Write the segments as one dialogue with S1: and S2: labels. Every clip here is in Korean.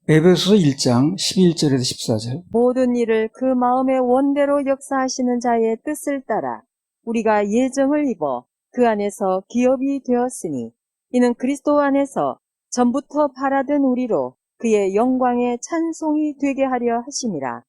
S1: 에베소서 1장 11절에서 14절.
S2: 모든 일을 그 마음의 원대로 역사하시는 자의 뜻을 따라 우리가 예정을 입어 그 안에서 기업이 되었으니 이는 그리스도 안에서 전부터 바라던 우리로 그의 영광의 찬송이 되게 하려 하심이라.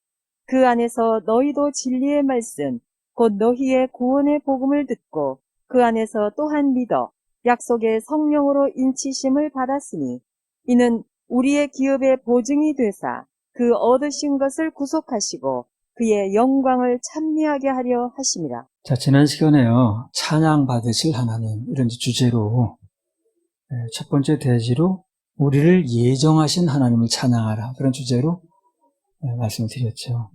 S2: 그 안에서 너희도 진리의 말씀 곧 너희의 구원의 복음을 듣고 그 안에서 또한 믿어 약속의 성령으로 인치심을 받았으니 이는 우리의 기업의 보증이 되사 그 얻으신 것을 구속하시고 그의 영광을 찬미하게 하려 하심이라.
S1: 자, 지난 시간에요. 찬양 받으실 하나님, 이런 주제로, 첫 번째 대지로 우리를 예정하신 하나님을 찬양하라. 그런 주제로 말씀을 드렸죠.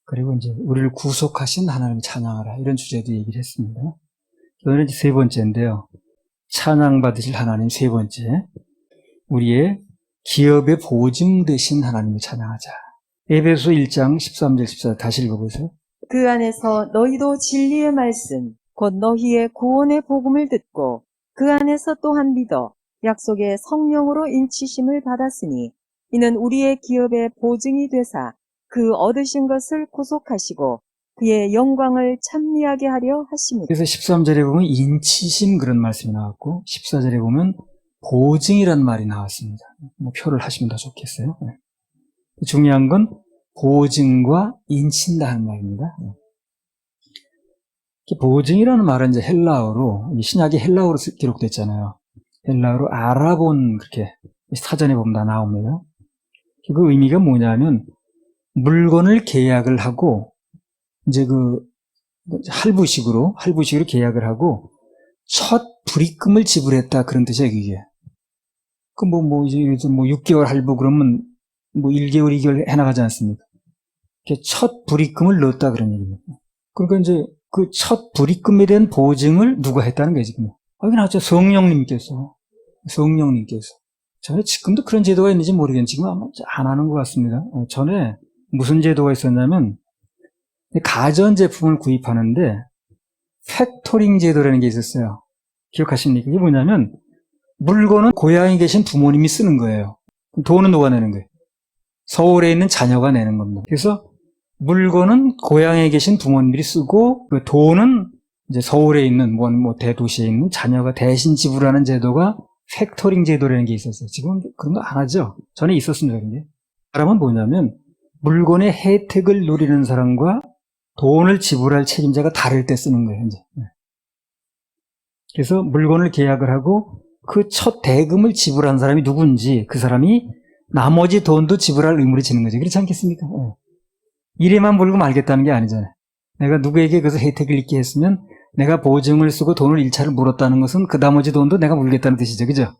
S1: 그리고 이제 우리를 구속하신 하나님을 찬양하라. 이런 주제도 얘기를 했습니다. 오늘은 이제 세 번째인데요. 찬양 받으실 하나님 세 번째. 우리의 기업의 보증 되신 하나님을 찬양하자. 에베소 1장 13절 14절 다시 읽어보세요.
S2: 그 안에서 너희도 진리의 말씀 곧 너희의 구원의 복음을 듣고 그 안에서 또한 믿어 약속의 성령으로 인치심을 받았으니 이는 우리의 기업의 보증이 되사 그 얻으신 것을 구속하시고 그의 영광을 찬미하게 하려 하심이라.
S1: 그래서 13절에 보면 인치심 그런 말씀이 나왔고 14절에 보면 보증이란 말이 나왔습니다. 뭐 표를 하시면 더 좋겠어요. 중요한 건 보증과 인친다는 말입니다. 보증이라는 말은 이제 헬라어로, 신약이 헬라어로 기록됐잖아요. 헬라어로 아라본, 그렇게 사전에 보면 다 나옵니다. 그 의미가 뭐냐면 물건을 계약을 하고 이제 그 할부식으로 계약을 하고 첫 불입금을 지불했다, 그런 뜻이에요, 이게. 그 이제 6개월 할부 그러면 1개월, 2개월 해나가지 않습니까? 첫 불입금을 넣었다, 그런 얘기입니다. 그러니까 이제 그 첫 불입금에 대한 보증을 누가 했다는 거예요, 지금. 여기 나왔죠. 성령님께서. 전에 지금도 그런 제도가 있는지 모르겠는데 지금 아마 안 하는 것 같습니다. 전에 무슨 제도가 있었냐면 가전제품을 구입하는데 팩토링 제도라는 게 있었어요. 기억하십니까? 이게 뭐냐면 물건은 고향에 계신 부모님이 쓰는 거예요. 돈은 누가 내는 거예요? 서울에 있는 자녀가 내는 겁니다. 그래서 물건은 고향에 계신 부모님들이 쓰고 그 돈은 이제 서울에 있는 대도시에 있는 자녀가 대신 지불하는 제도가 팩토링 제도라는 게 있었어요. 지금 그런 거 안 하죠? 전에 있었습니다. 그런 게. 사람은 뭐냐면 물건의 혜택을 누리는 사람과 돈을 지불할 책임자가 다를 때 쓰는 거예요, 이제. 그래서 물건을 계약을 하고 그 첫 대금을 지불한 사람이 누군지 그 사람이 나머지 돈도 지불할 의무를 지는 거죠. 그렇지 않겠습니까? 이래만 물고 말겠다는 게 아니잖아요. 내가 누구에게 그래서 혜택을 입게 했으면 내가 보증을 쓰고 돈을 1차를 물었다는 것은 그 나머지 돈도 내가 물겠다는 뜻이죠. 그죠?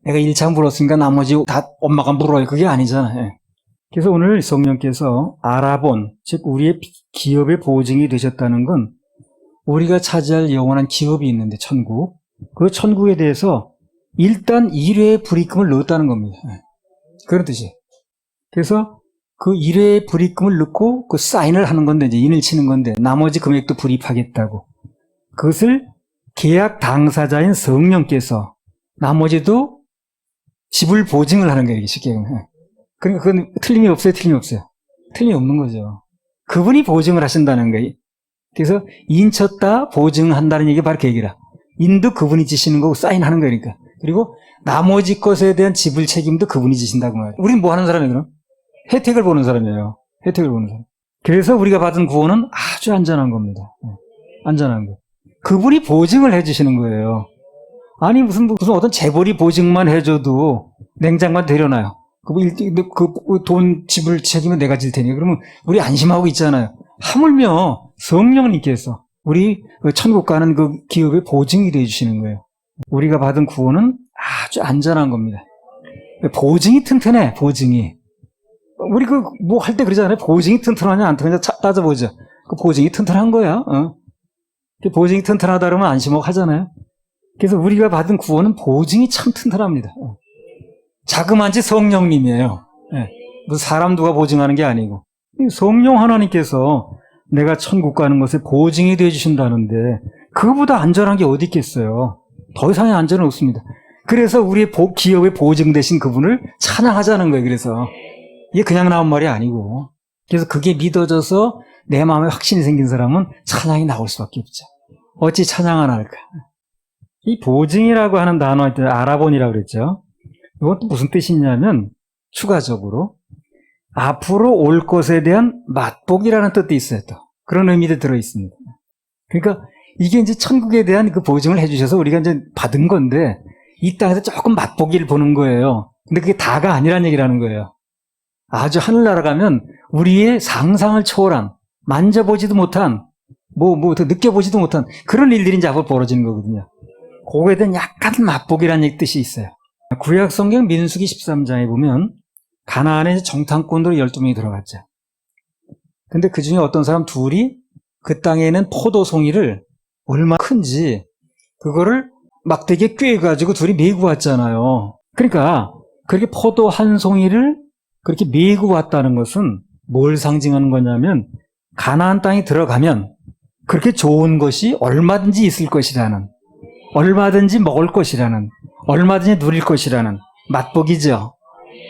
S1: 내가 1차 물었으니까 나머지 다 엄마가 물어요. 그게 아니잖아요. 그래서 오늘 성령께서 아라본, 즉 우리의 기업의 보증이 되셨다는 건 우리가 차지할 영원한 기업이 있는데 천국, 그 천국에 대해서 일단 1회의 불입금을 넣었다는 겁니다. 그런 뜻이에요. 그래서 그 1회의 불입금을 넣고 그 사인을 하는 건데, 이제 인을 치는 건데, 나머지 금액도 불입하겠다고. 그것을 계약 당사자인 성령께서 나머지도 지불 보증을 하는 거예요, 쉽게 보면. 그러니까 그건 틀림이 없어요, 틀림이 없는 거죠. 그분이 보증을 하신다는 거예요. 그래서 인쳤다, 보증한다는 얘기가 바로 그 얘기라. 인도 그분이 지시는 거고 사인하는 거니까. 그리고 나머지 것에 대한 지불 책임도 그분이 지신다고 말이에요. 우린 뭐 하는 사람이에요, 그럼? 혜택을 보는 사람이에요. 혜택을 보는 사람. 그래서 우리가 받은 구원은 아주 안전한 겁니다. 안전한 거. 그분이 보증을 해주시는 거예요. 아니, 무슨 어떤 재벌이 보증만 해줘도 냉장고만 데려놔요. 그 돈 지불 책임은 내가 질 테니. 그러면 우리 안심하고 있잖아요. 하물며 성령님께서 우리 천국 가는 그 기업의 보증이 되어주시는 거예요. 우리가 받은 구원은 아주 안전한 겁니다. 보증이 튼튼해, 보증이. 우리 뭐 할 때 그러잖아요. 보증이 튼튼하냐, 안 튼튼하냐 따져보죠. 그 보증이 튼튼한 거야. 그 보증이 튼튼하다 그러면 안심하고 하잖아요. 그래서 우리가 받은 구원은 보증이 참 튼튼합니다. 자그마치 성령님이에요. 무슨 사람 누가 보증하는 게 아니고. 성령 하나님께서 내가 천국 가는 것에 보증이 되어 주신다는데 그거보다 안전한 게 어디 있겠어요. 더 이상의 안전은 없습니다. 그래서 우리의 기업의 보증 대신 그분을 찬양하자는 거예요. 그래서 이게 그냥 나온 말이 아니고, 그래서 그게 믿어져서 내 마음에 확신이 생긴 사람은 찬양이 나올 수밖에 없죠. 어찌 찬양 안 할까? 이 보증이라고 하는 단어할 때 아라본이라고 그랬죠. 이것도 무슨 뜻이냐면 추가적으로 앞으로 올 것에 대한 맛보기라는 뜻도 있어요. 또 그런 의미도 들어 있습니다. 그러니까 이게 이제 천국에 대한 그 보증을 해주셔서 우리가 이제 받은 건데 이 땅에서 조금 맛보기를 보는 거예요. 근데 그게 다가 아니란 얘기라는 거예요. 아주 하늘나라 가면 우리의 상상을 초월한, 만져보지도 못한, 더 느껴보지도 못한 그런 일들이 이제 앞으로 벌어지는 거거든요. 그거에 대한 약간 맛보기라는 뜻이 있어요. 구약 성경 민수기 13장에 보면 가나안에 정탐꾼으로 12명이 들어갔죠. 근데 그 중에 어떤 사람 둘이 그 땅에 있는 포도송이를 얼마나 큰지 그거를 막대기에 꿰가지고 둘이 메고 왔잖아요. 그러니까 그렇게 포도 한 송이를 그렇게 메고 왔다는 것은 뭘 상징하는 거냐면 가나안 땅에 들어가면 그렇게 좋은 것이 얼마든지 있을 것이라는, 얼마든지 먹을 것이라는, 얼마든지 누릴 것이라는 맛보기죠.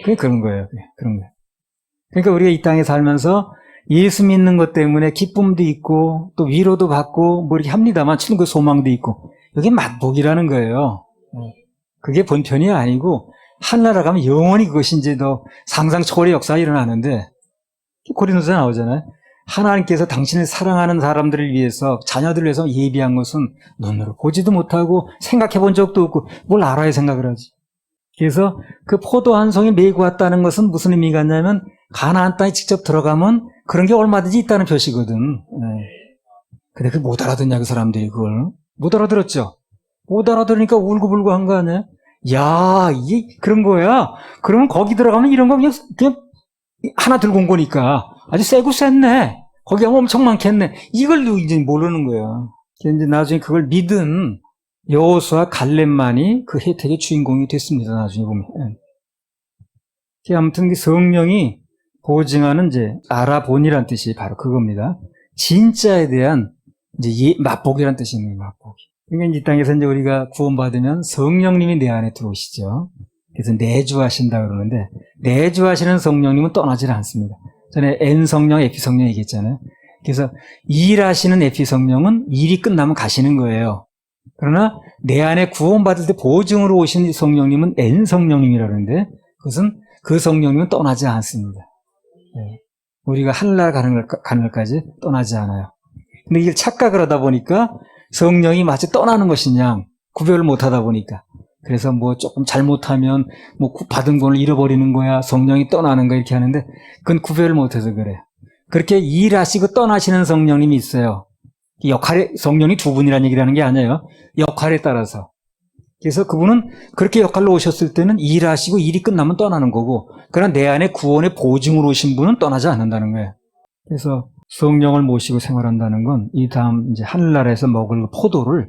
S1: 그게 그런 거예요. 그런 거예요. 그러니까 우리가 이 땅에 살면서 예수 믿는 것 때문에 기쁨도 있고 또 위로도 받고 뭐 이렇게 합니다만 그 소망도 있고 이게 맛보기라는 거예요. 그게 본편이 아니고 하늘나라 가면 영원히 그것이 이제 더 상상 초월의 역사가 일어나는데 고린도서에 나오잖아요. 하나님께서 당신을 사랑하는 사람들을 위해서 자녀들을 위해서 예비한 것은 눈으로 보지도 못하고 생각해 본 적도 없고 뭘 알아야 생각을 하지. 그래서 그 포도 한 송이 메고 왔다는 것은 무슨 의미가 있냐면 가나안 땅에 직접 들어가면 그런 게 얼마든지 있다는 표시거든. 근데 그걸 못 알아듣냐 그 사람들이 그걸. 못 알아들었죠. 못 알아들으니까 울고불고 한 거 아니야. 야, 이게 그런 거야. 그러면 거기 들어가면 이런 거 그냥 하나 들고 온 거니까 아주 세고 셌네. 거기 가면 엄청 많겠네. 이걸 이제 모르는 거야. 이제 나중에 그걸 믿은 여호수아 갈렙만이 그 혜택의 주인공이 됐습니다. 나중에 보면. 아무튼 그 성령이 보증하는 이제 아라본이란 뜻이 바로 그겁니다. 진짜에 대한 이제 맛보기란 뜻이 있는 거예요. 맛보기. 그러니까 이 땅에서 이제 우리가 구원받으면 성령님이 내 안에 들어오시죠. 그래서 내주하신다 그러는데 내주하시는 성령님은 떠나질 않습니다. 전에 N 성령, 에피 성령 얘기했잖아요. 그래서 일하시는 에피 성령은 일이 끝나면 가시는 거예요. 그러나 내 안에 구원받을 때 보증으로 오신 성령님은 N 성령님이라 그러는데 그것은 그 성령님은 떠나지 않습니다. 우리가 하늘나라 가는 날까지 떠나지 않아요. 근데 이걸 착각을 하다 보니까 성령이 마치 떠나는 것이냐 구별을 못하다 보니까 그래서 뭐 조금 잘못하면 뭐 받은 권을 잃어버리는 거야 성령이 떠나는 거야 이렇게 하는데 그건 구별을 못해서 그래요. 그렇게 일하시고 떠나시는 성령님이 있어요. 성령이 두 분이라는 얘기를 하는 게 아니에요. 역할에 따라서. 그래서 그분은 그렇게 역할로 오셨을 때는 일하시고 일이 끝나면 떠나는 거고 그러나 내 안에 구원의 보증으로 오신 분은 떠나지 않는다는 거예요. 그래서 성령을 모시고 생활한다는 건 이 다음 이제 하늘나라에서 먹을 포도를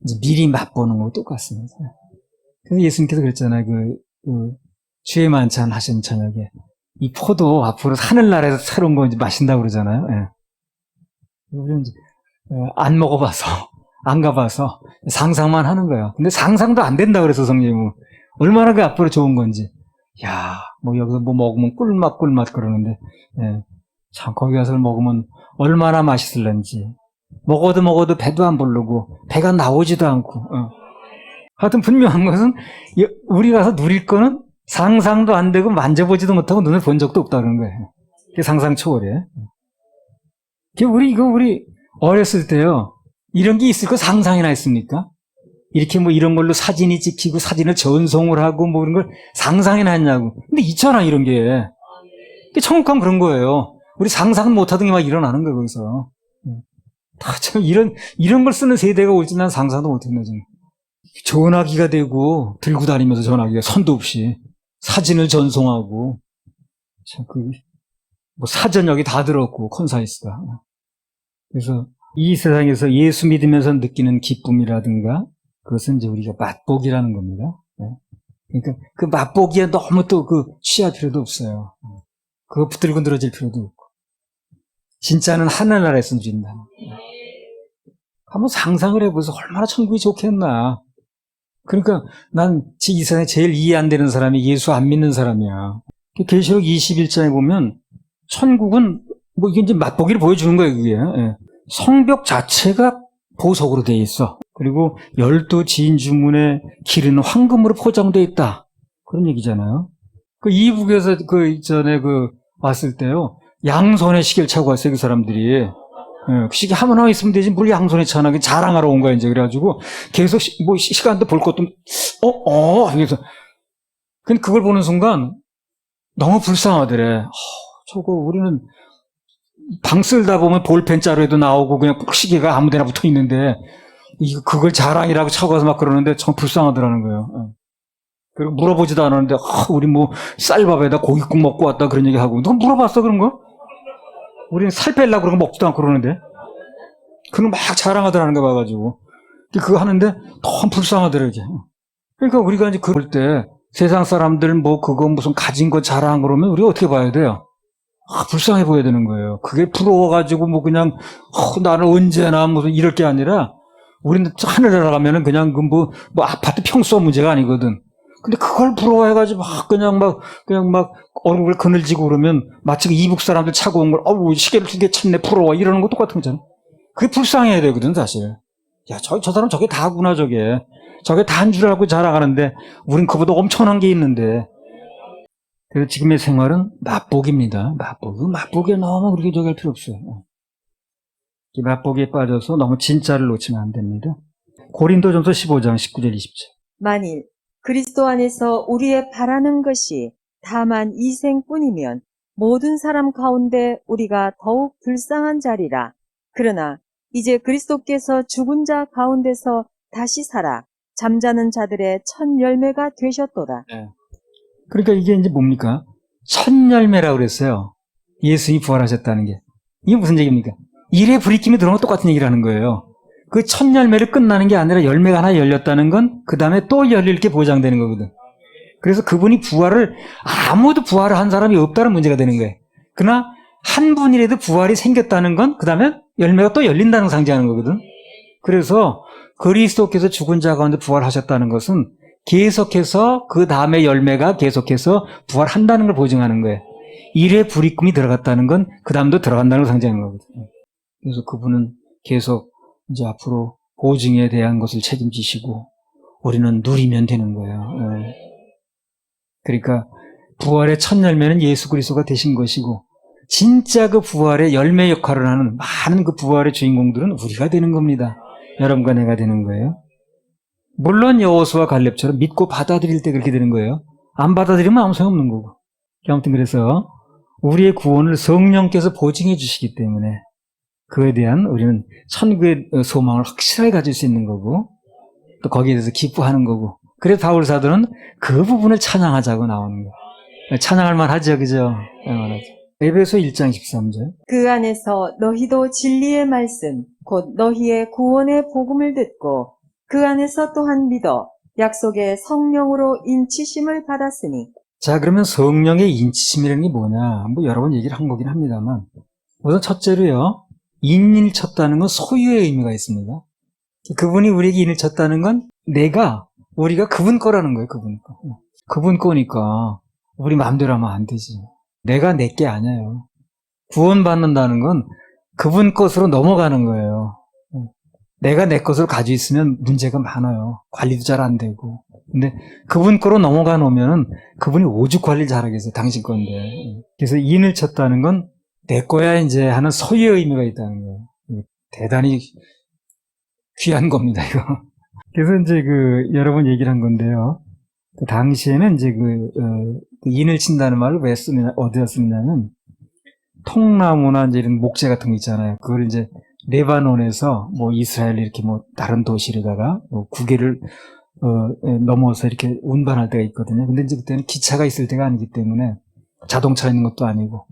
S1: 이제 미리 맛보는 거와 똑같습니다. 그래서 예수님께서 그랬잖아요. 주의 만찬 하신 저녁에 이 포도 앞으로 하늘나라에서 새로운 거 이제 마신다고 그러잖아요. 우리는 이제 안 먹어봐서 안 가봐서 상상만 하는 거예요. 근데 상상도 안 된다 그래서 성령님은 얼마나 그 앞으로 좋은 건지. 야, 뭐 여기서 뭐 먹으면 꿀맛 그러는데 참 거기 가서 먹으면 얼마나 맛있을런지. 먹어도 배도 안 부르고 배가 나오지도 않고. 하여튼 분명한 것은 우리 가서 누릴 거는 상상도 안 되고 만져보지도 못하고 눈을 본 적도 없다는 거예요. 그게 상상 초월이에요. 우리 어렸을 때요. 이런 게 있을 거 상상이나 했습니까? 이렇게 뭐 이런 걸로 사진이 찍히고 사진을 전송을 하고 뭐 이런 걸 상상이나 했냐고. 근데 있잖아 이런 게. 천국 가면 그런 거예요. 우리 상상 못하던 게 막 일어나는 거예요 거기서. 다 참 이런 걸 쓰는 세대가 올지 난 상상도 못했네 지금. 전화기가 되고 들고 다니면서 전화기가 선도 없이 사진을 전송하고 참 뭐 사전역이 다 들었고 콘사이스가. 그래서 이 세상에서 예수 믿으면서 느끼는 기쁨이라든가 그것은 이제 우리가 맛보기라는 겁니다. 그러니까 그 맛보기에 너무 또 취할 필요도 없어요. 그거 붙들고 늘어질 필요도 없고 진짜는 하늘나라에서 누린다. 한번 상상을 해보세요. 얼마나 천국이 좋겠나. 그러니까 난 이 세상에 제일 이해 안 되는 사람이 예수 안 믿는 사람이야. 계시록 21장에 보면 천국은 뭐 이게 이제 맛보기를 보여주는 거예요, 그게. 예. 성벽 자체가 보석으로 되어 있어. 그리고 12 주문의 길은 황금으로 포장되어 있다. 그런 얘기잖아요. 그 이북에서 전에 왔을 때요. 양손에 시계를 차고 왔어요, 그 사람들이. 예, 그 시계 하나 있으면 되지, 뭘 양손에 차나. 자랑하러 온 거야, 이제. 그래가지고 계속 시간도 볼 것도, 그래서. 근데 그걸 보는 순간 너무 불쌍하더래. 저거 우리는 방 쓸다 보면 볼펜 자루에도 나오고 그냥 시계가 아무 데나 붙어 있는데 그걸 자랑이라고 차고 와서 막 그러는데 참 불쌍하더라는 거예요. 그리고 물어보지도 않았는데 우리 뭐 쌀밥에다 고깃국 먹고 왔다 그런 얘기 하고 누가 물어봤어 그런 거? 우리는 살 빼려고 그런 거 먹지도 않고 그러는데 그런 거 막 자랑하더라는 거 봐가지고 그거 하는데 너무 불쌍하더라 이게. 그러니까 우리가 이제 그럴 때 세상 사람들 뭐 그거 무슨 가진 거 자랑 그러면 우리가 어떻게 봐야 돼요? 불쌍해 보여야 되는 거예요. 그게 부러워가지고 뭐 그냥 나는 언제나 무슨 이럴 게 아니라 우리는 하늘에 나가면은 그냥 뭐 아파트 평수 문제가 아니거든. 근데 그걸 부러워해가지고 그냥 막 얼굴을 그늘지고 그러면 마치 이북 사람들 차고 온 걸 시계를 2개 찼네 부러워 이러는 거 똑같은 거잖아. 그게 불쌍해야 되거든 사실. 야 저 사람 저게 다구나 저게 다 한 줄 알고 자랑하는데 우린 그보다 엄청난 게 있는데. 그래서 지금의 생활은 맛보기입니다. 맛보기에 너무 그렇게 저기 할 필요 없어요. 이 맛보기에 빠져서 너무 진짜를 놓치면 안 됩니다. 고린도전서 15장 19절 20절.
S2: 만일 그리스도 안에서 우리의 바라는 것이 다만 이 생뿐이면 모든 사람 가운데 우리가 더욱 불쌍한 자리라. 그러나 이제 그리스도께서 죽은 자 가운데서 다시 살아 잠자는 자들의 첫 열매가 되셨도다.
S1: 네. 그러니까 이게 이제 뭡니까? 첫 열매라고 그랬어요. 예수님이 부활하셨다는 게. 이게 무슨 얘기입니까? 일에 불이킴이 들어온 거 똑같은 얘기를 하는 거예요. 그 첫 열매를 끝나는 게 아니라 열매가 하나 열렸다는 건 그 다음에 또 열릴 게 보장되는 거거든. 그래서 그분이 아무도 부활을 한 사람이 없다는 문제가 되는 거예요. 그러나 한 분이라도 부활이 생겼다는 건 그 다음에 열매가 또 열린다는 걸 상징하는 거거든. 그래서 그리스도께서 죽은 자 가운데 부활하셨다는 것은 계속해서 그 다음에 열매가 계속해서 부활한다는 걸 보증하는 거예요. 일에 불이꿈이 들어갔다는 건 그 다음도 들어간다는 걸 상징하는 거거든요. 그래서 그분은 계속 이제 앞으로 보증에 대한 것을 책임지시고 우리는 누리면 되는 거예요. 그러니까 부활의 첫 열매는 예수 그리스도가 되신 것이고 진짜 그 부활의 열매 역할을 하는 많은 그 부활의 주인공들은 우리가 되는 겁니다. 여러분과 내가 되는 거예요. 물론 여호수아 갈렙처럼 믿고 받아들일 때 그렇게 되는 거예요. 안 받아들이면 아무 소용없는 거고. 아무튼 그래서 우리의 구원을 성령께서 보증해 주시기 때문에 그에 대한 우리는 천국의 소망을 확실하게 가질 수 있는 거고 또 거기에 대해서 기뻐하는 거고. 그래서 바울 사도는 그 부분을 찬양하자고 나오는 거예요. 찬양할 만하죠, 그죠? 에베소 1장 13절.
S2: 그 안에서 너희도 진리의 말씀 곧 너희의 구원의 복음을 듣고 그 안에서 또한 믿어 약속의 성령으로 인치심을 받았으니.
S1: 자, 그러면 성령의 인치심이라는 게 뭐냐? 뭐 여러 번 얘기를 한 거긴 합니다만 우선 첫째로요. 인을 쳤다는 건 소유의 의미가 있습니다. 그분이 우리에게 인을 쳤다는 건 우리가 그분 거라는 거예요. 그분 거. 그분 거니까 우리 마음대로 하면 안 되지. 내가 내 게 아니에요. 구원받는다는 건 그분 것으로 넘어가는 거예요. 내가 내 것으로 가지고 있으면 문제가 많아요. 관리도 잘 안 되고. 근데 그분 거로 넘어가 놓으면 그분이 오죽 관리를 잘하겠어요. 당신 건데. 그래서 인을 쳤다는 건 내 거야 이제 하는 소유의 의미가 있다는 거예요. 대단히 귀한 겁니다, 이거. 그래서 이제 여러 번 얘기를 한 건데요. 그 당시에는 이제 인을 친다는 말을 왜 쓰느냐, 어디다 쓰느냐면, 통나무나 이제 이런 목재 같은 거 있잖아요. 그걸 이제 레바논에서 뭐 이스라엘 이렇게 뭐 다른 도시로다가 뭐 구개를 넘어서 이렇게 운반할 때가 있거든요. 근데 이제 그때는 기차가 있을 때가 아니기 때문에 자동차 있는 것도 아니고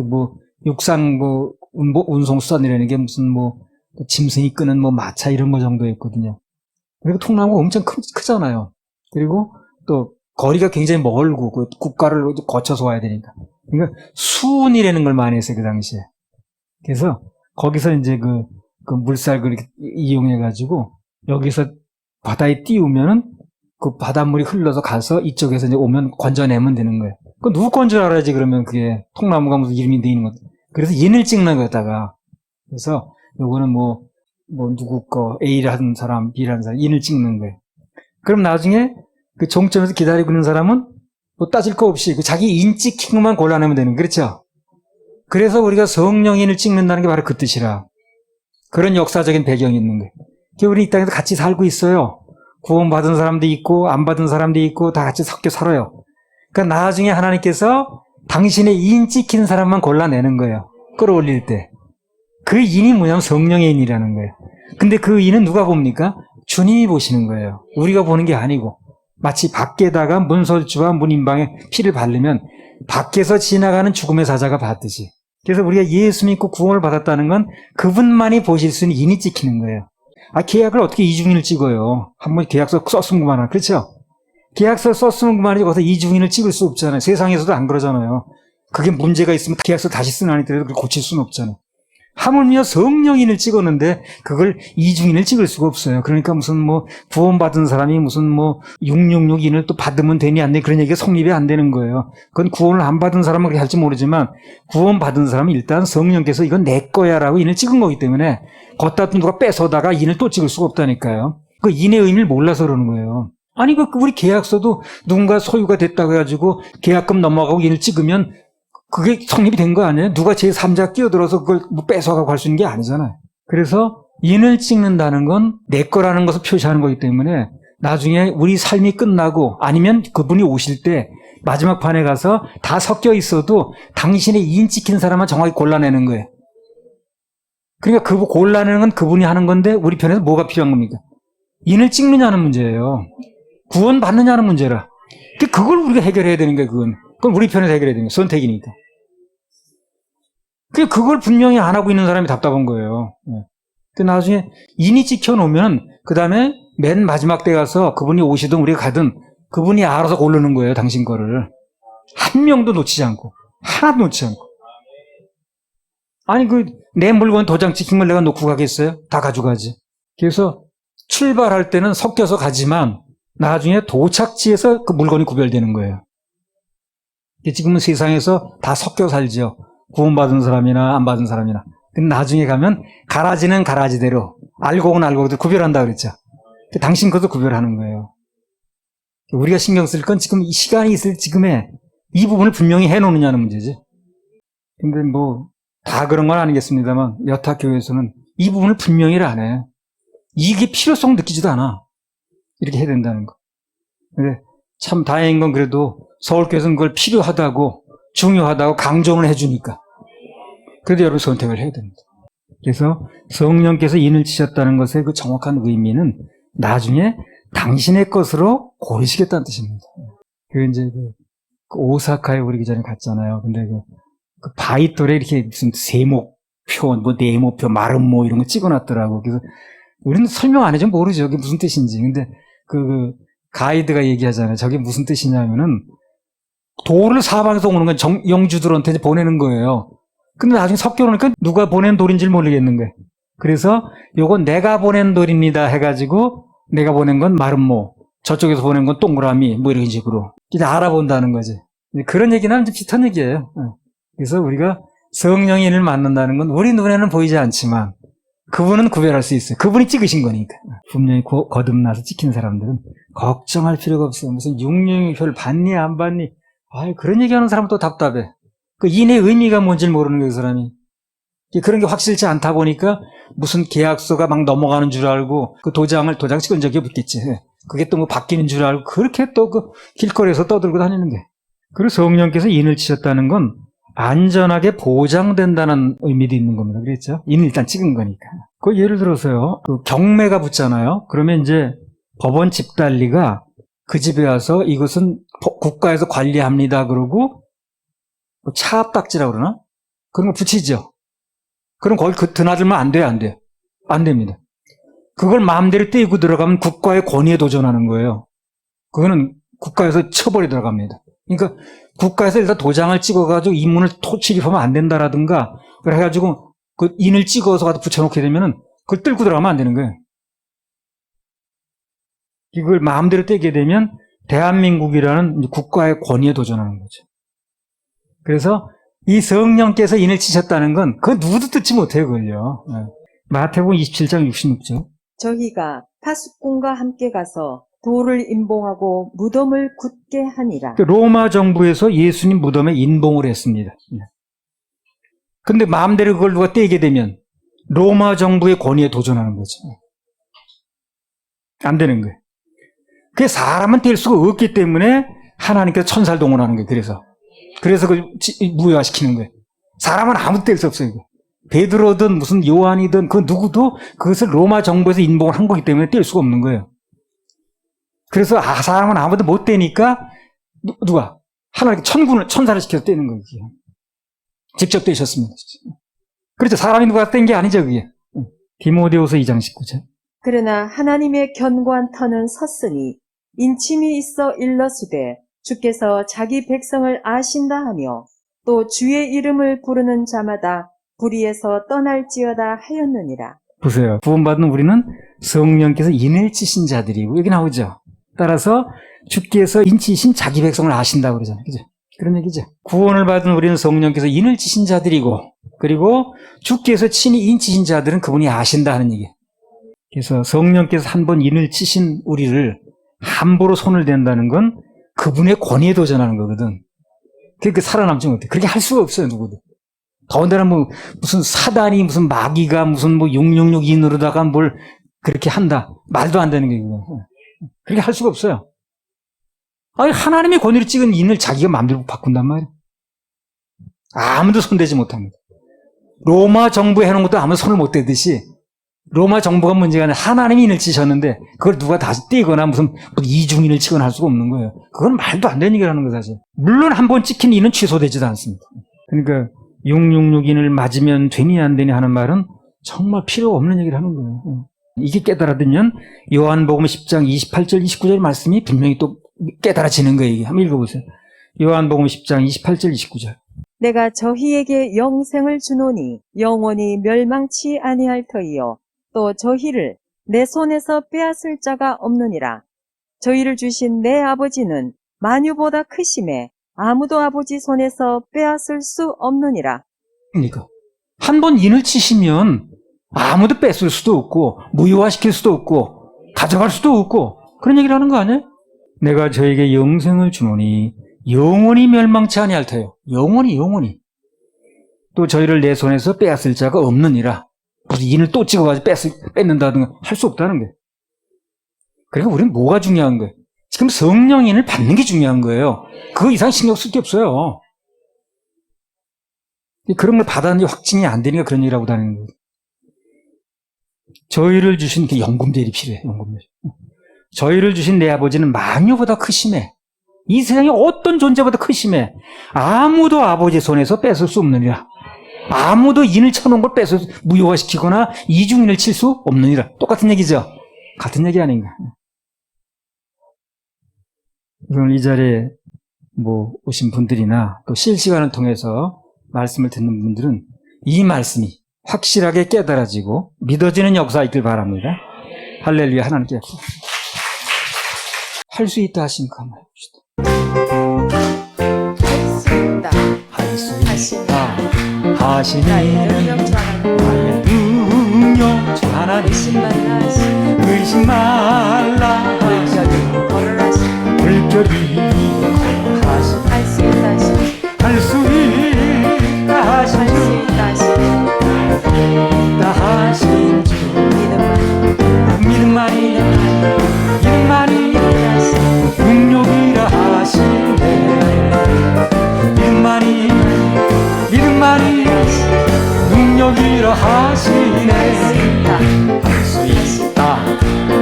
S1: 뭐 육상 운송수단이라는 게 무슨 짐승이 끄는 마차 이런 거 정도였거든요. 그리고 통나무가 엄청 크잖아요. 그리고 또 거리가 굉장히 멀고 국가를 거쳐서 와야 되니까. 그러니까 수운이라는 걸 많이 했어요, 그 당시에. 그래서 거기서 이제 그 물살 이용해가지고 여기서 바다에 띄우면은 그 바닷물이 흘러서 가서 이쪽에서 이제 오면 건져내면 되는 거예요. 그 누구 건 줄 알아야지 그러면 그게 통나무가 무슨 이름이 돼 있는 것. 그래서 인을 찍는 거다가 그래서 요거는 뭐 누구 거 A라는 사람, B라는 사람 인을 찍는 거예요. 그럼 나중에 그 종점에서 기다리고 있는 사람은 뭐 따질 거 없이 그 자기 인 찍힌 것만 골라내면 되는 거예요. 그렇죠? 그래서 우리가 성령인을 찍는다는 게 바로 그 뜻이라. 그런 역사적인 배경이 있는 거예요. 우리 이 땅에서 같이 살고 있어요. 구원받은 사람도 있고 안 받은 사람도 있고 다 같이 섞여 살아요. 그러니까 나중에 하나님께서 당신의 인 찍힌 사람만 골라내는 거예요. 끌어올릴 때. 그 인이 뭐냐면 성령의 인이라는 거예요. 근데 그 인은 누가 봅니까? 주님이 보시는 거예요. 우리가 보는 게 아니고 마치 밖에다가 문설주와 문인방에 피를 바르면 밖에서 지나가는 죽음의 사자가 봤듯이. 그래서 우리가 예수 믿고 구원을 받았다는 건 그분만이 보실 수 있는 인이 찍히는 거예요. 계약을 어떻게 이중인을 찍어요? 한번 계약서 썼으면 그만하. 그렇죠? 계약서 썼으면 그만이지 거기서 이중인을 찍을 수 없잖아요. 세상에서도 안 그러잖아요. 그게 문제가 있으면 계약서 다시 쓰는 아니더라도 그걸 고칠 수는 없잖아요. 하물며 성령인을 찍었는데 그걸 이중인을 찍을 수가 없어요. 그러니까 무슨 뭐 구원받은 사람이 무슨 뭐 666인을 또 받으면 되니 안 되니 그런 얘기가 성립이 안 되는 거예요. 그건 구원을 안 받은 사람은 그렇게 할지 모르지만 구원받은 사람은 일단 성령께서 이건 내 거야 라고 인을 찍은 거기 때문에 걷다 누가 뺏어다가 인을 또 찍을 수가 없다니까요. 그 인의 의미를 몰라서 그러는 거예요. 아니 우리 계약서도 누군가 소유가 됐다고 해가지고 계약금 넘어가고 인을 찍으면 그게 성립이 된 거 아니에요? 누가 제3자 끼어들어서 그걸 뭐 뺏어가고 할 수 있는 게 아니잖아요. 그래서 인을 찍는다는 건 내 거라는 것을 표시하는 거기 때문에 나중에 우리 삶이 끝나고 아니면 그분이 오실 때 마지막 판에 가서 다 섞여 있어도 당신의 인 찍힌 사람만 정확히 골라내는 거예요. 그러니까 그 골라내는 건 그분이 하는 건데 우리 편에서 뭐가 필요한 겁니까? 인을 찍느냐는 문제예요. 구원 받느냐는 문제라. 그걸 우리가 해결해야 되는 거예요. 그건 우리 편에서 해결해야 되는 거예요. 선택이니까. 그걸 분명히 안 하고 있는 사람이 답답한 거예요. 나중에 인이 찍혀놓으면 그 다음에 맨 마지막 때 가서 그분이 오시든 우리가 가든 그분이 알아서 고르는 거예요. 당신 거를. 한 명도 놓치지 않고 하나도 놓치지 않고. 아니 내 물건 도장 찍힌 걸 내가 놓고 가겠어요? 다 가져가지. 그래서 출발할 때는 섞여서 가지만 나중에 도착지에서 그 물건이 구별되는 거예요. 지금은 세상에서 다 섞여 살죠. 구원받은 사람이나 안 받은 사람이나. 근데 나중에 가면 가라지는 가라지대로 알곡은 알곡대로 구별한다 그랬죠. 당신 것도 구별하는 거예요. 우리가 신경 쓸 건 지금 이 시간이 있을 지금에 이 부분을 분명히 해놓느냐는 문제지. 근데 다 그런 건 아니겠습니다만 여타 교회에서는 이 부분을 분명히를 안 해. 이게 필요성 느끼지도 않아. 이렇게 해야 된다는 거. 근데 참 다행인 건 그래도 서울교회에서는 그걸 필요하다고 중요하다고 강조를 해주니까. 그래도 여러분 선택을 해야 됩니다. 그래서 성령께서 인을 치셨다는 것의 그 정확한 의미는 나중에 당신의 것으로 고르시겠다는 뜻입니다. 이제 그 오사카에 우리 그 전에 갔잖아요. 근데 그 바위돌에 이렇게 무슨 세목표, 네모표, 마름모 이런 거 찍어놨더라고. 그래서 우리는 설명 안 해주면 모르죠. 그게 무슨 뜻인지. 근데 그 가이드가 얘기하잖아요. 저게 무슨 뜻이냐면은 돌을 사방에서 오는 건 영주들한테 보내는 거예요. 근데 나중에 섞여놓으니까 누가 보낸 돌인지 모르겠는 거예요. 그래서 요건 내가 보낸 돌입니다 해가지고 내가 보낸 건 마름모, 저쪽에서 보낸 건 동그라미 이런 식으로 이제 알아본다는 거지. 그런 얘기는 이제 비슷한 얘기예요. 그래서 우리가 성령인을 만난다는 건 우리 눈에는 보이지 않지만 그분은 구별할 수 있어요. 그분이 찍으신 거니까. 분명히 거듭나서 찍힌 사람들은 걱정할 필요가 없어요. 무슨 666표를 받니 안 받니. 그런 얘기하는 사람은 또 답답해. 그 인의 의미가 뭔지를 모르는 거예요, 그 사람이. 그런 게 확실치 않다 보니까 무슨 계약서가 막 넘어가는 줄 알고 그 도장 찍은 적이 없겠지. 그게 또 바뀌는 줄 알고 그렇게 또 그 길거리에서 떠들고 다니는 게. 그리고 성령께서 인을 치셨다는 건 안전하게 보장된다는 의미도 있는 겁니다. 그랬죠? 인을 일단 찍은 거니까. 그 예를 들어서요, 그 경매가 붙잖아요. 그러면 이제 법원 집달리가 그 집에 와서 이것은 국가에서 관리합니다. 그러고 차압딱지라고 그러나? 그런 거 붙이죠. 그럼 거기 드나들면 안 돼요, 안 돼요? 안 됩니다. 그걸 마음대로 떼고 들어가면 국가의 권위에 도전하는 거예요. 그거는 국가에서 처벌이 들어갑니다. 그러니까 국가에서 일단 도장을 찍어가지고 인문을 토출입하면 안 된다라든가 그래가지고 그 인을 찍어서 가서 붙여놓게 되면은 그걸 뚫고 들어가면 안 되는 거예요. 이걸 마음대로 떼게 되면 대한민국이라는 국가의 권위에 도전하는 거죠. 그래서 이 성령께서 인을 치셨다는 건 그건 누구도 듣지 못해요, 그걸요. 네. 마태복음 27장 66절.
S2: 저희가 파수꾼과 함께 가서 돌을 인봉하고 무덤을 굳게 하니라.
S1: 로마 정부에서 예수님 무덤에 인봉을 했습니다. 근데 마음대로 그걸 누가 떼게 되면 로마 정부의 권위에 도전하는 거죠. 안 되는 거예요. 그게 사람은 뗄 수가 없기 때문에 하나님께서 천사를 동원하는 거예요. 그래서 그걸 무효화시키는 거예요. 사람은 아무도 뗄 수 없어요. 이거. 베드로든 무슨 요한이든 그 누구도 그것을 로마 정부에서 인봉을 한 거기 때문에 뗄 수가 없는 거예요. 그래서 사람은 아무도 못 떼니까 누가 하나님께 천사를 시켜서 떼는 거예요. 직접 떼셨습니다. 그렇죠. 사람이 누가 뗀 게 아니죠, 그게. 디모데후서 2장 19절.
S2: 그러나 하나님의 견고한 터는 섰으니 인침이 있어 일러수되 주께서 자기 백성을 아신다 하며 또 주의 이름을 부르는 자마다 불의에서 떠날지어다 하였느니라.
S1: 보세요. 구원받은 우리는 성령께서 인을 치신 자들이고 여기 나오죠. 따라서 주께서 인치신 자기 백성을 아신다고 그러잖아요. 그죠? 그런 얘기죠. 구원을 받은 우리는 성령께서 인을 치신 자들이고 그리고 주께서 친히 인치신 자들은 그분이 아신다 하는 얘기예요. 그래서 성령께서 한번 인을 치신 우리를 함부로 손을 댄다는 건 그분의 권위에 도전하는 거거든. 그러니까 살아남지 못해. 그렇게 할 수가 없어요, 누구도. 더군다나 무슨 사단이 무슨 마귀가 무슨 666인으로다가 뭘 그렇게 한다. 말도 안 되는 게 그거. 그렇게 할 수가 없어요. 아니, 하나님의 권위를 찍은 인을 자기가 마음대로 바꾼단 말이에요. 아무도 손대지 못합니다. 로마 정부에 해놓은 것도 아무 손을 못 대듯이 로마 정부가 문제가 아니라 하나님이 인을 치셨는데 그걸 누가 다시 떼거나 무슨 이중인을 치거나 할 수가 없는 거예요. 그건 말도 안 되는 얘기라는 거예요, 사실. 물론 한 번 찍힌 인은 취소되지도 않습니다. 그러니까 666인을 맞으면 되니 안 되니 하는 말은 정말 필요 없는 얘기를 하는 거예요. 이게 깨달아들면 요한복음 10장 28절 29절 말씀이 분명히 또 깨달아지는 거예요. 이게 한번 읽어보세요. 요한복음 10장 28절 29절.
S2: 내가 저희에게 영생을 주노니 영원히 멸망치 아니할 터이요 또 저희를 내 손에서 빼앗을 자가 없느니라. 저희를 주신 내 아버지는 만유보다 크심에 아무도 아버지 손에서 빼앗을 수 없느니라.
S1: 그러니까 한 번 인을 치시면 아무도 뺏을 수도 없고 무효화시킬 수도 없고 가져갈 수도 없고 그런 얘기를 하는 거 아니에요? 내가 저에게 영생을 주노니 영원히 멸망치 아니할 터요. 영원히 또 저희를 내 손에서 빼앗을 자가 없느니라. 무슨 인을 또 찍어가지고 뺏는다든가 할 수 없다는 거예요. 그러니까 우리는 뭐가 중요한 거예요? 지금 성령인을 받는 게 중요한 거예요. 그 이상 신경 쓸 게 없어요. 그런 걸 받았는지 확증이 안 되니까 그런 얘기를 하고 다니는 거예요. 저희를 주신 그 연금대리 필요해요. 연금대리. 저희를 주신 내 아버지는 만유보다 크심에 이 세상에 어떤 존재보다 크심에 아무도 아버지 손에서 뺏을 수 없느니라. 아무도 인을 쳐놓은 걸 뺏어 무효화시키거나 이중인을 칠 수 없느니라. 똑같은 얘기죠. 같은 얘기 아닌가. 오늘 이 자리에 오신 분들이나 또 실시간을 통해서 말씀을 듣는 분들은 이 말씀이 확실하게 깨달아지고 믿어지는 역사 있길 바랍니다. 할렐루야. 하나님께 할 수 있다 하시니까 한번 해봅시다.
S2: 할 수 있다.
S1: 하시니
S2: 능력 주 하나님.
S1: 능력 주 하나님
S2: 의심 말라 하시니.
S1: 의심 말라
S2: 물결이 걸어라 하시니.
S1: 물결이 걸어하시니
S2: 할 수 있다 하시니.
S1: 할 수 있다
S2: 할 수
S1: 하시니
S2: 있다 하시니.
S1: 있다 하신 주
S2: 믿음만이
S1: 믿음만이 능력이라 하시네 믿음만이 능력이라 하시네 할 수 있다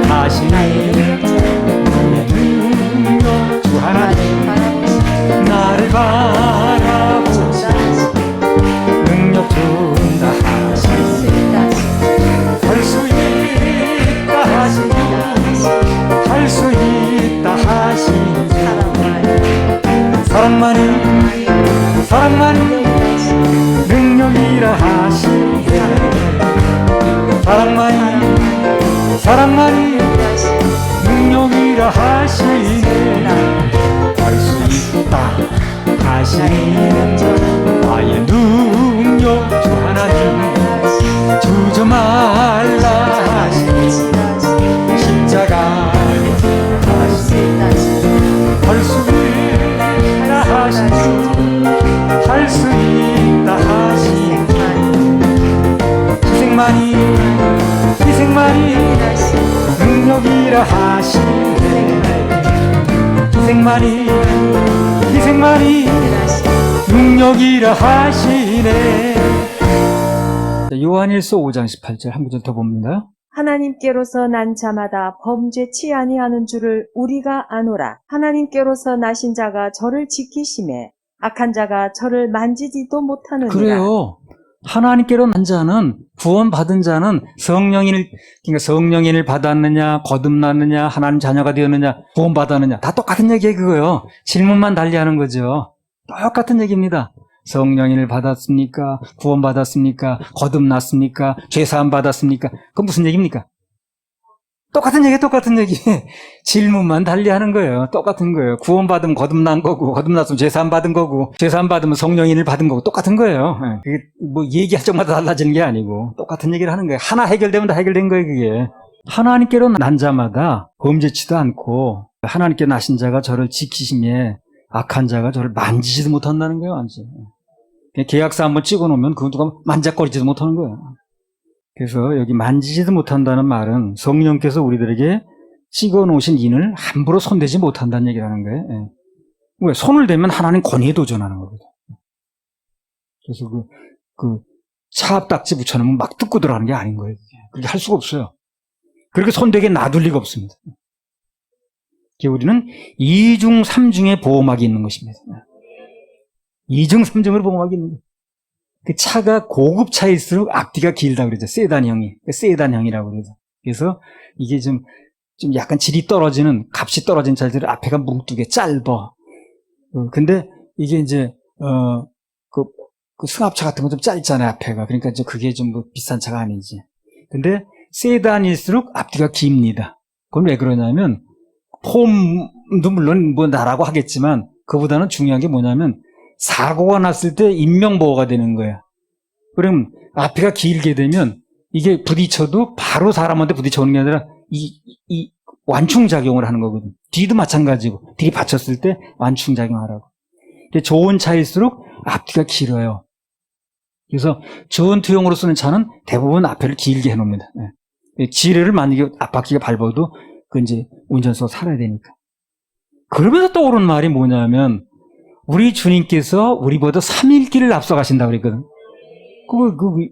S1: 하시네 능력 주 하나님 나를 바라보시 능력 준다 하시네 할 수 있다 하시네 할 수 있다 하시네 사랑만이 능력이라 하시네 사랑만이 능력이라 능력이라 하시네. 할 수 있다 하시네. 나의 능력 주 하나님 주저 말라 하시네. 십자가 할 수 있다 하시네. 할 수 있다 하시네. 희생만이 능력이라 하시네. 희생만이 능력이라 하시네. 요한일서 5장 18절 한 구절 더 봅니다.
S2: 하나님께로서 난 자마다 범죄치 아니하는 줄을 우리가 아노라. 하나님께로서 나신 자가 저를 지키심에 악한 자가 저를 만지지도 못하느니라.
S1: 그래요. 하나님께로 난 자는, 구원받은 자는 그러니까 성령인을 받았느냐, 거듭났느냐, 하나님 자녀가 되었느냐, 구원받았느냐, 다 똑같은 얘기예요, 그거요. 질문만 달리하는 거죠. 똑같은 얘기입니다. 성령인을 받았습니까? 구원받았습니까? 거듭났습니까? 죄사함 받았습니까? 그건 무슨 얘기입니까? 똑같은 얘기. 질문만 달리하는 거예요. 똑같은 거예요. 구원받으면 거듭난 거고, 거듭났으면 죄사함 받은 거고, 죄사함 받으면 성령인을 받은 거고, 똑같은 거예요. 그게 뭐 얘기할 적마다 달라지는 게 아니고, 똑같은 얘기를 하는 거예요. 하나 해결되면 다 해결된 거예요, 그게. 하나님께로 난 자마다 범죄치도 않고, 하나님께 나신 자가 저를 지키심에 악한 자가 저를 만지지도 못한다는 거예요, 완전. 계약서 한번 찍어 놓으면 그건 누가 만작거리지도 못하는 거예요. 그래서 여기 만지지도 못한다는 말은 성령께서 우리들에게 찍어 놓으신 인을 함부로 손대지 못한다는 얘기라는 거예요. 예. 왜? 손을 대면 하나님 권위에 도전하는 거거든. 그래서 차 앞딱지 붙여놓으면 막 뜯고 들어가는 게 아닌 거예요. 그렇게 할 수가 없어요. 그렇게 손대게 놔둘 리가 없습니다. 우리는 2중 3중의 보호막이 있는 것입니다. 2중 3중으로 보호막이 있는 거예요. 그 차가 고급 차일수록 앞뒤가 길다 그러죠. 세단형이라고 그러죠. 그래서 이게 좀 약간 질이 떨어지는, 값이 떨어진 차들은 앞에가 뭉뚝해 짧아. 근데 이게 이제, 그 승합차 같은 거 좀 짧잖아요, 앞에가. 그러니까 이제 그게 좀 뭐 비싼 차가 아니지. 근데 세단일수록 앞뒤가 깁니다. 그건 왜 그러냐면, 폼도 물론 뭐 나라고 하겠지만, 그보다는 중요한 게 뭐냐면, 사고가 났을 때 인명보호가 되는 거야. 그럼 앞에가 길게 되면 이게 부딪혀도 바로 사람한테 부딪혀오는 게 아니라 이 완충작용을 하는 거거든. 뒤도 마찬가지고 들이받쳤을 때 완충작용하라고. 좋은 차일수록 앞뒤가 길어요. 그래서 전투용으로 쓰는 차는 대부분 앞에를 길게 해놓습니다. 지뢰를 만약에 앞바퀴가 밟아도 그 이제 운전수가 살아야 되니까. 그러면서 떠오르는 말이 뭐냐면 우리 주님께서 우리보다 3일길을 앞서가신다고 그랬거든.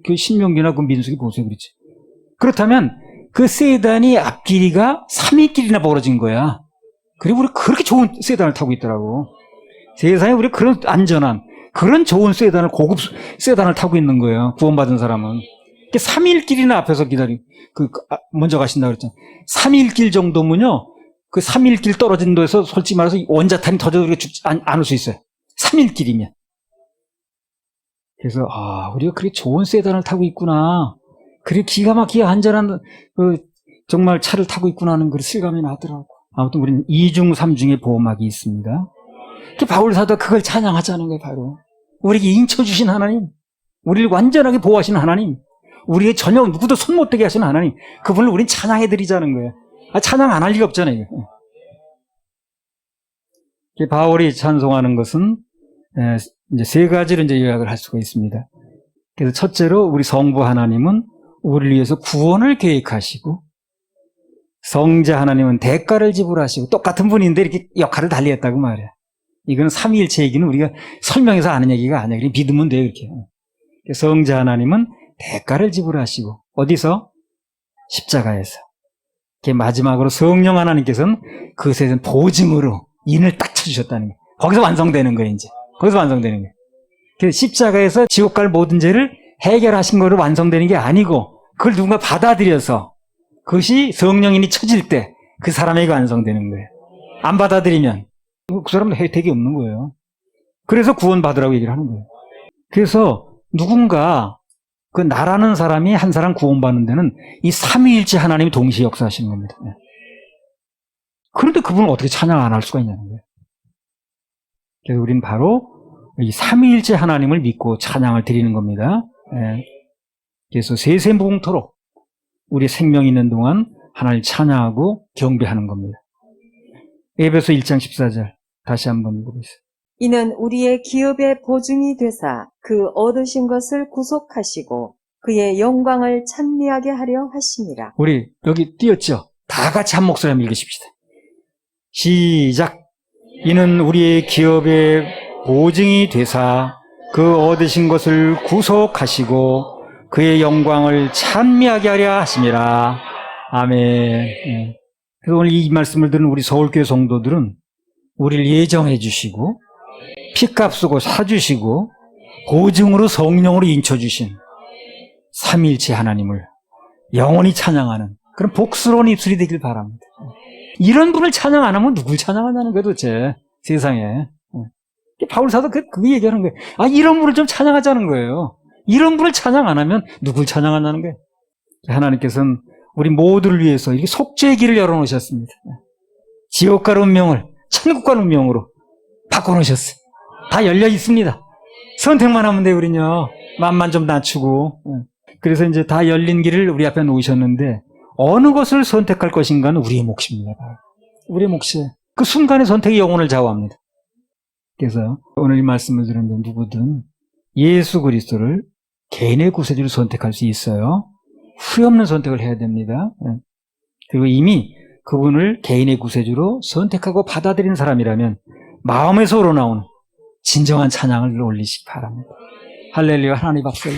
S1: 그 신명기나 그 민수기 보세요, 그렇지. 그렇다면 그 세단이 앞길이가 3일길이나 벌어진 거야. 그리고 우리 그렇게 좋은 세단을 타고 있더라고. 세상에 우리 그런 안전한, 그런 좋은 세단을, 고급 세단을 타고 있는 거예요. 구원받은 사람은. 3일길이나 앞에서 먼저 가신다고 그랬잖아. 3일길 정도면요. 그 3일길 떨어진 데서 솔직히 말해서 원자탄이 터져도 우리가 죽지 않을 수 있어요. 3일길이면. 그래서, 우리가 그렇게 좋은 세단을 타고 있구나. 그렇게 기가 막히게 안전한, 정말 차를 타고 있구나 하는 그런 실감이 나더라고. 아무튼 우리는 2중 3중의 보호막이 있습니다. 바울 사도가 그걸 찬양하자는 거예요, 바로. 우리에게 인쳐주신 하나님, 우리를 완전하게 보호하시는 하나님, 우리의 전혀 누구도 손 못 대게 하시는 하나님, 그분을 우린 찬양해드리자는 거예요. 찬양 안 할 리가 없잖아요. 바울이 찬송하는 것은 이제 세 가지로 이제 요약을 할 수가 있습니다. 그래서 첫째로 우리 성부 하나님은 우리를 위해서 구원을 계획하시고, 성자 하나님은 대가를 지불하시고, 똑같은 분인데 이렇게 역할을 달리했다고 말이에요. 이건 삼위일체 얘기는 우리가 설명해서 아는 얘기가 아니야. 그냥 믿으면 돼요, 이렇게. 성자 하나님은 대가를 지불하시고, 어디서? 십자가에서. 마지막으로 성령 하나님께서는 그것에 대한 보증으로 인을 딱 쳐주셨다는 거예요. 거기서 완성되는 거예요, 이제. 거기서 완성되는 거예요. 그래서 십자가에서 지옥 갈 모든 죄를 해결하신 거로 완성되는 게 아니고, 그걸 누군가 받아들여서 그것이 성령인이 쳐질 때 그 사람에게 완성되는 거예요. 안 받아들이면 그 사람은 혜택이 없는 거예요. 그래서 구원받으라고 얘기를 하는 거예요. 그래서 누군가 그 나라는 사람이 한 사람 구원받는 데는 이 삼위일체 하나님이 동시에 역사하시는 겁니다. 그런데 그분을 어떻게 찬양 안 할 수가 있냐는 거예요. 그래서 우리는 바로 이 삼위일체 하나님을 믿고 찬양을 드리는 겁니다. 예. 그래서 세세무궁토록 우리 생명 있는 동안 하나님을 찬양하고 경배하는 겁니다. 에베소 1장 14절 다시 한번 읽어보세요.
S2: 이는 우리의 기업의 보증이 되사 그 얻으신 것을 구속하시고 그의 영광을 찬미하게 하려 하심이라.
S1: 우리 여기 띄었죠? 다 같이 한 목소리 한번 읽으십시다. 시작. 이는 우리의 기업의 보증이 되사 그 얻으신 것을 구속하시고 그의 영광을 찬미하게 하려 하심이라. 아멘. 예. 그래서 오늘 이 말씀을 들은 우리 서울교회 성도들은 우리를 예정해 주시고 피값 쓰고 사주시고 보증으로 성령으로 인쳐주신 삼위일체 하나님을 영원히 찬양하는 그런 복스러운 입술이 되길 바랍니다. 이런 분을 찬양 안 하면 누굴 찬양하냐는 거예요, 도대체 세상에. 바울 사도 그 얘기하는 거예요. 아, 이런 분을 좀 찬양하자는 거예요. 이런 분을 찬양 안 하면 누굴 찬양하냐는 거예요. 하나님께서는 우리 모두를 위해서 이렇게 속죄의 길을 열어놓으셨습니다. 지옥과 운명을 천국과 운명으로 바꿔놓으셨어요. 다 열려 있습니다. 선택만 하면 돼요, 우리는요. 마음만 좀 낮추고. 그래서 이제 다 열린 길을 우리 앞에 놓으셨는데 어느 것을 선택할 것인가는 우리의 몫입니다. 우리의 몫이에요. 그 순간의 선택이 영혼을 좌우합니다. 그래서 오늘 이 말씀을 들은 누구든 예수 그리스도를 개인의 구세주로 선택할 수 있어요. 후회 없는 선택을 해야 됩니다. 그리고 이미 그분을 개인의 구세주로 선택하고 받아들인 사람이라면 마음에서 우러나오는 진정한 찬양을 올리시기 바랍니다. 할렐루야. 하나님 박수.